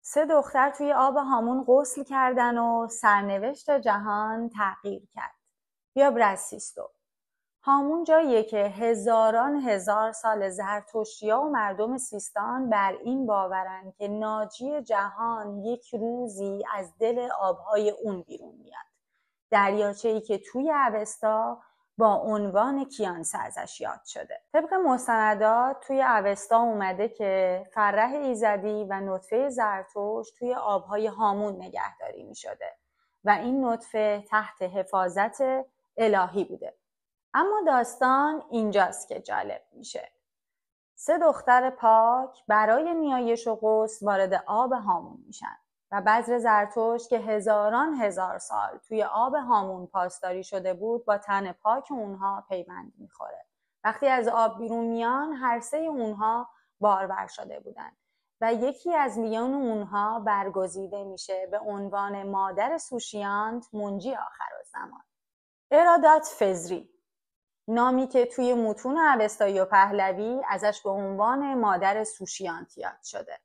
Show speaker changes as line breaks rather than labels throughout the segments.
3 دختر توی آب هامون غسل کردن و سرنوشت جهان تغییر کرد. بیا برسیستو. هامون جاییه که هزاران هزار سال زرتشتی‌ها و مردم سیستان بر این باورن که ناجی جهان یک روزی از دل آبهای اون بیرون میاد. دریاچه‌ای که توی اوستا با عنوان کیانسه ازش یاد شده. طبق مستندات توی اوستا اومده که فرح ایزدی و نطفه زرتشت توی آبهای هامون نگهداری می شده و این نطفه تحت حفاظت الهی بوده. اما داستان اینجاست که جالب میشه. 3 دختر پاک برای نیایش و غسل وارد آب هامون میشن و بذر زرتشت که هزاران هزار سال توی آب هامون پاسداری شده بود با تن پاک اونها پیوند میخوره. وقتی از آب بیرون میان هر 3 اونها بارور شده بودن و یکی از میان اونها برگزیده میشه به عنوان مادر سوشیانت منجی آخرالزمان. ارادات فزری، نامی که توی متون اوستایی و پهلوی ازش به عنوان مادر سوشیانت یاد شده.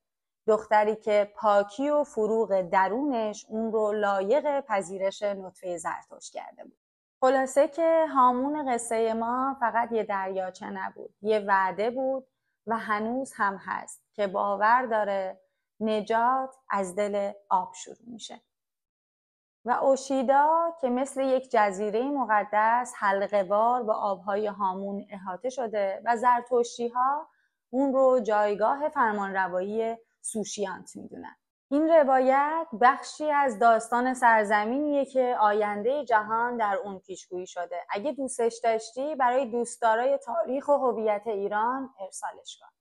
دختری که پاکی و فروغ درونش اون رو لایق پذیرش نطفه زرتشت کرده بود. خلاصه که هامون قصه ما فقط یه دریاچه نبود، یه وعده بود و هنوز هم هست که باور داره نجات از دل آب شروع میشه. و اوشیدا که مثل یک جزیره مقدس حلقه‌وار با آبهای هامون احاطه شده و زرتشتی‌ها اون رو جایگاه فرمانروایی سوشیانت میدونن. این روایت بخشی از داستان سرزمینیه که آینده جهان در اون پیشگویی شده. اگه دوستش داشتی برای دوستدارای تاریخ و هویت ایران ارسالش کن.